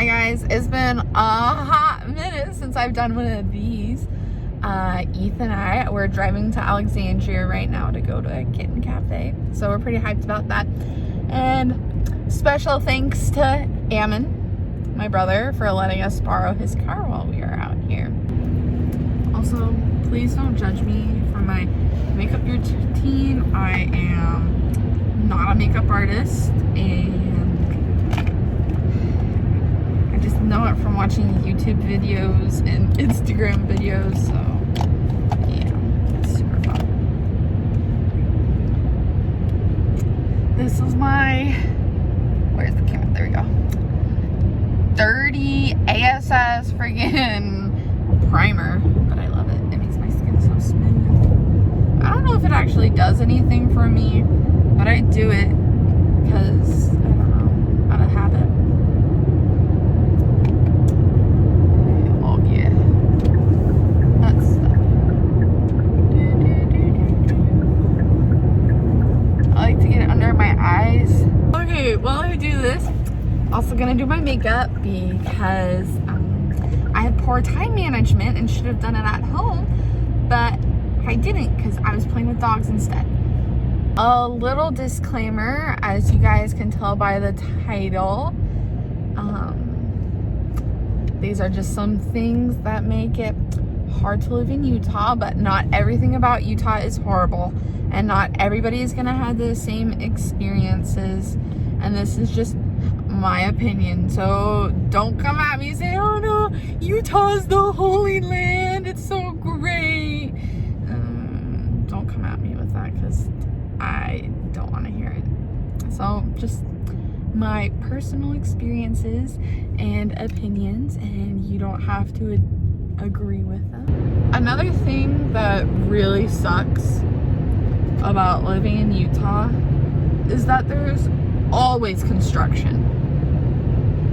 Hi guys, it's been a hot minute since I've done one of these. Ethan and I, we're driving to Alexandria right now to go to a kitten cafe. So we're pretty hyped about that. And special thanks to Ammon, my brother, for letting us borrow his car while we are out here. Also, please don't judge me for my makeup routine. I am not a makeup artist, and I just know it from watching YouTube videos and Instagram videos, so yeah, it's super fun. This is my, where's the camera? There we go. 30 ASS friggin' primer, but I love it. It makes my skin so smooth. I don't know if it actually does anything for me, but I do it because, I don't know, out of habit. Oh yeah. That's stuff. I like to get it under my eyes. Okay, while I do this, also gonna do my makeup because I have poor time management and should have done it at home, but I didn't because I was playing with dogs instead. A little disclaimer, as you guys can tell by the title, these are just some things that make it hard to live in Utah, but not everything about Utah is horrible, and not everybody is gonna have the same experiences, and this is just my opinion, so don't come at me and say, oh no, Utah is the holy land, it's so great. Don't come at me with that because I don't want to hear it. So just my personal experiences and opinions, and you don't have to agree with them. Another thing that really sucks about living in Utah is that there's always construction.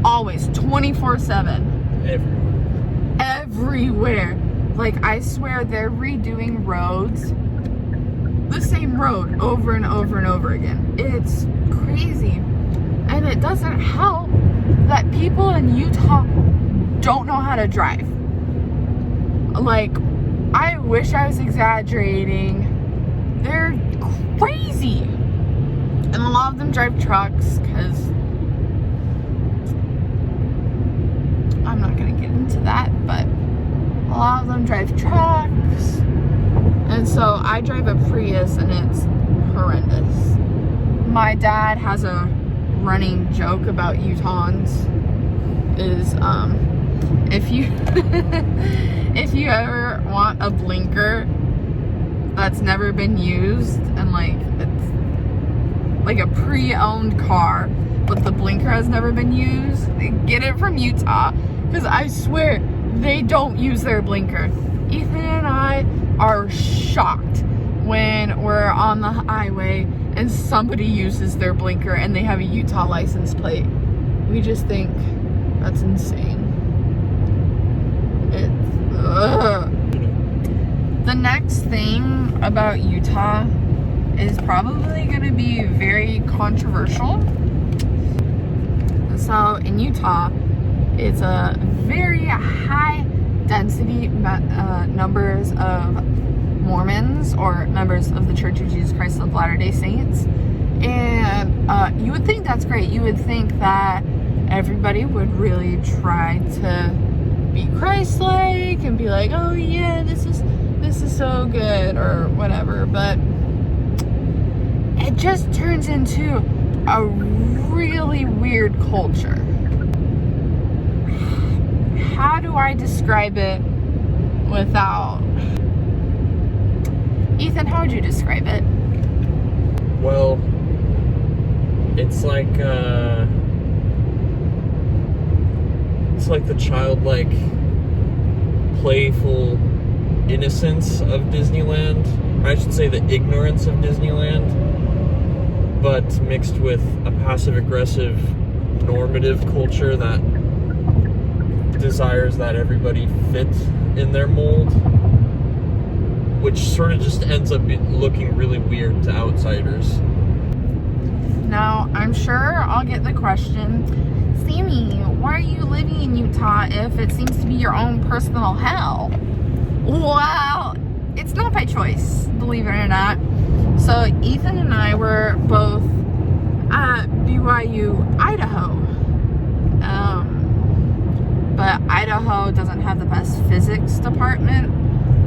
Always, 24/7. Everywhere. Like, I swear they're redoing roads, the same road over and over and over again. It's crazy. And it doesn't help that people in Utah don't know how to drive. Like, I wish I was exaggerating. They're crazy. And a lot of them drive trucks because I'm not going to get into that, but a lot of them drive trucks. And so I drive a Prius and it's horrendous. My dad has a running joke about Utahns is if you if you ever want a blinker that's never been used, and like it's like a pre-owned car but the blinker has never been used, get it from Utah, because I swear they don't use their blinker. Ethan and I are shocked when we're on the highway and somebody uses their blinker and they have a Utah license plate. We just think that's insane. The next thing about Utah is probably going to be very controversial. So in Utah, it's a very high density numbers of Mormons or members of the Church of Jesus Christ of Latter-day Saints, and you would think that's great. You would think that everybody would really try to be Christ-like and be like, oh yeah, this is so good or whatever, but it just turns into a really weird culture. How do I describe it without... Ethan, how would you describe it? Well, it's like the childlike, playful innocence of Disneyland. I should say the ignorance of Disneyland, but mixed with a passive-aggressive, normative culture that desires that everybody fit in their mold, which sort of just ends up looking really weird to outsiders. Now, I'm sure I'll get the question, Sammy, why are you living in Utah if it seems to be your own personal hell? Well, it's not by choice, believe it or not. So Ethan and I were both at BYU, Idaho. But Idaho doesn't have the best physics department.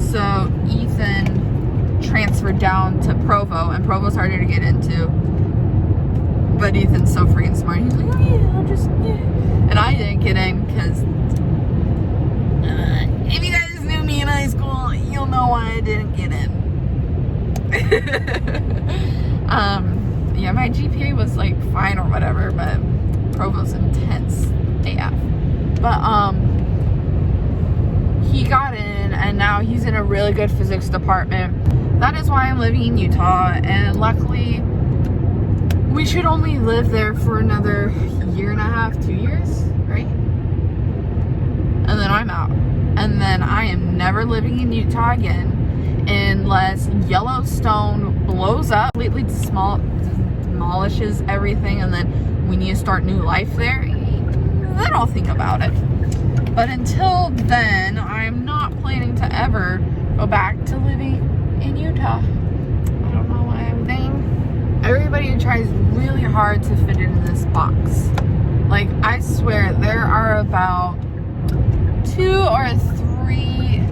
So Ethan transferred down to Provo, and Provo's harder to get into. But Ethan's so freaking smart. He's like, oh yeah, I'll just, yeah. And I didn't get in because if you guys knew me in high school, you'll know why I didn't get in. Yeah, my GPA was like fine or whatever, but Provo's intense AF. But he got in, and now he's in a really good physics department. That is why I'm living in Utah, and luckily we should only live there for another year and a half, 2 years, right? And then I'm out. And then I am never living in Utah again unless Yellowstone blows up, completely demolishes everything, and then we need to start new life there. Then I'll think about it. But until then, I'm not planning to ever go back to living in Utah. I don't know why I'm thinking. Everybody tries really hard to fit into this box. Like, I swear, there are about 2 or 3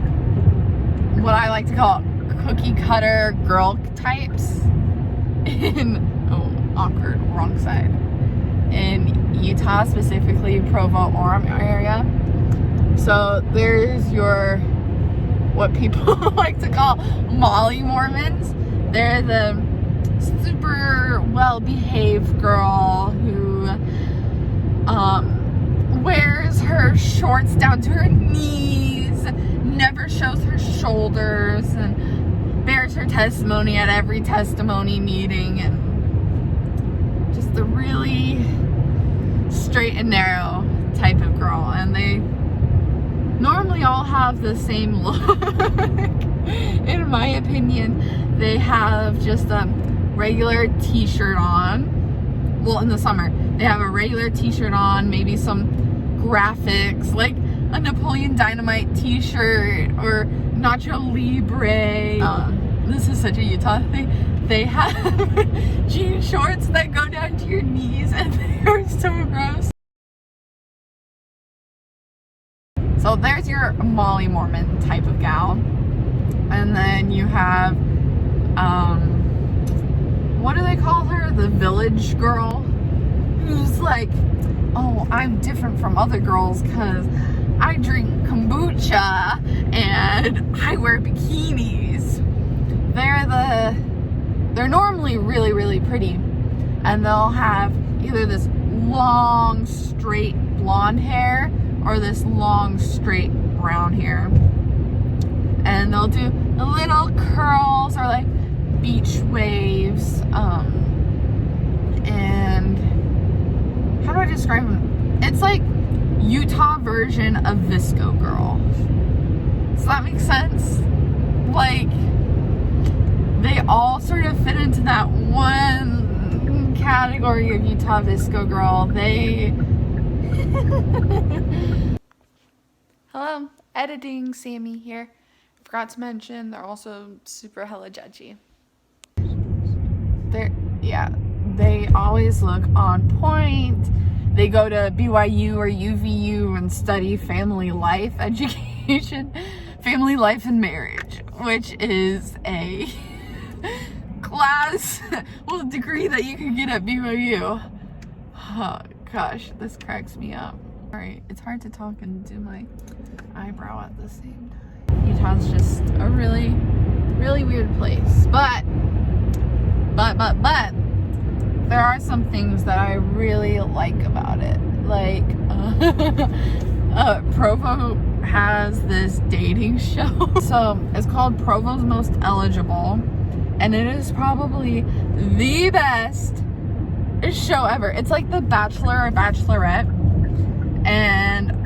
what I like to call cookie cutter girl types in, awkward, wrong side, in Utah, specifically Provo-Orem area. So there's your, what people like to call Molly Mormons. They're the super well-behaved girl who wears her shorts down to her knees, never shows her shoulders, and bears her testimony at every testimony meeting, and just the really straight and narrow type of girl. And they normally all have the same look. In my opinion, they have just a regular t-shirt on. Well, in the summer, they have a regular t-shirt on, maybe some graphics, like a Napoleon Dynamite t-shirt or Nacho Libre. This is such a Utah thing. They have jean shorts that go down to your knees, and they are so gross. So there's your Molly Mormon type of gal. And then you have, what do they call her? The village girl, who's like, oh, I'm different from other girls because I drink kombucha and I wear bikinis. They're normally really, really pretty, and they'll have either this long, straight blonde hair or this long, straight brown hair. And they'll do the little curls or like beach waves. And how do I describe them? It's like Utah version of Visco Girl. Does that make sense? Like, they all sort of fit into that one category of Utah Visco Girl. Hello, editing Sammy here. Forgot to mention, they're also super hella judgy. They always look on point. They go to BYU or UVU and study family life education, family life and marriage, which is a class, well, degree that you can get at BYU. Oh gosh, this cracks me up. Alright, it's hard to talk and do my eyebrow at the same time. Utah's just a really, really weird place. But there are some things that I really like about it. Like, Provo has this dating show. So it's called Provo's Most Eligible, and it is probably the best show ever. It's like The Bachelor or Bachelorette, and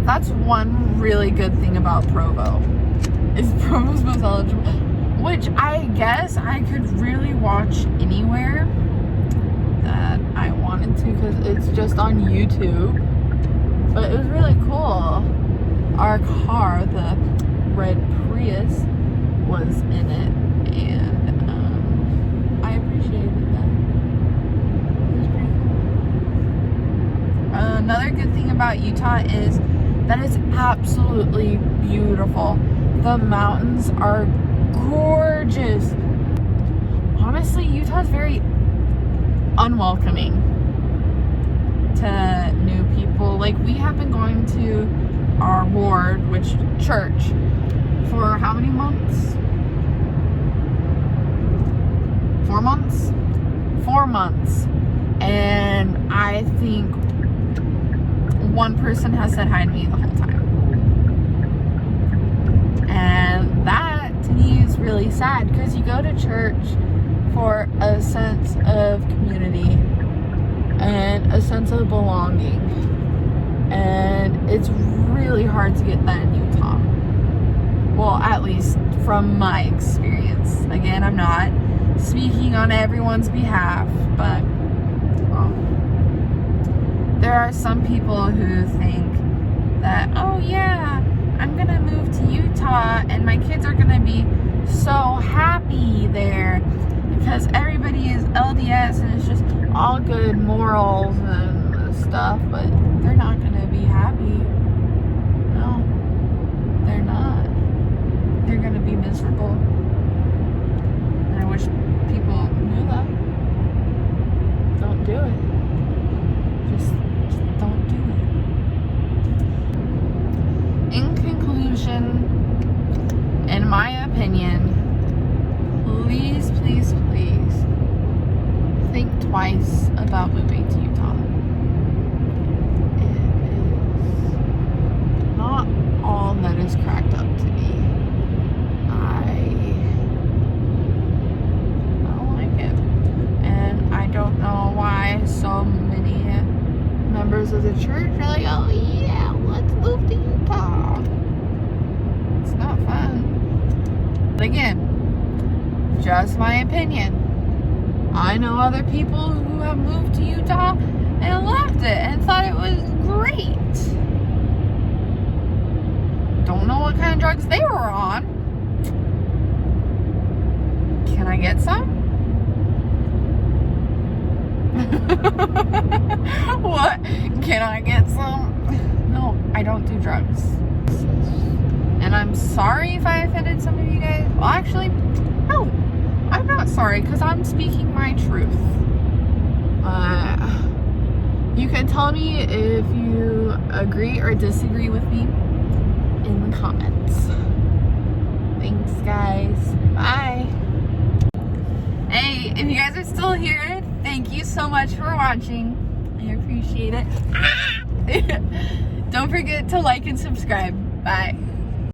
that's one really good thing about Provo, is Provo's Most Eligible, which I guess I could really watch anywhere that I wanted to, because it's just on YouTube. But it was really cool. Our car, the red Prius, was in it, and I appreciated that. It was pretty cool. Another good thing about Utah is that it's absolutely beautiful. The mountains are gorgeous. Honestly, Utah's very unwelcoming to new people. Like, we have been going to our ward, which church, for how many months? 4 months? 4 months. And I think one person has said hi to me the whole time. And that to me is really sad, because you go to church for a sense of community and a sense of belonging. And it's really hard to get that in Utah. Well, at least from my experience. Again, I'm not speaking on everyone's behalf, but there are some people who think that, oh yeah, I'm gonna move to Utah and my kids are gonna be so happy there because everybody is LDS and it's just all good morals and stuff, but they're not gonna be happy. No, they're not. They're gonna be miserable. And I wish people knew that. Don't do it. Just don't do it. In conclusion, in my opinion, please, please, please think twice about moving to Utah. It is not all that is cracked up to be. I don't like it. And I don't know why so many members of the church are like, oh yeah, let's move to Utah. It's not fun. But again, just my opinion. I know other people who have moved to Utah and loved it and thought it was great. Don't know what kind of drugs they were on. Can I get some? What? Can I get some? No, I don't do drugs. And I'm sorry if I offended some of you guys. Well, actually, no, I'm not sorry, because I'm speaking my truth. You can tell me if you agree or disagree with me in the comments. Thanks, guys. Bye. Hey, if you guys are still here, thank you so much for watching. I appreciate it. Don't forget to like and subscribe. Bye.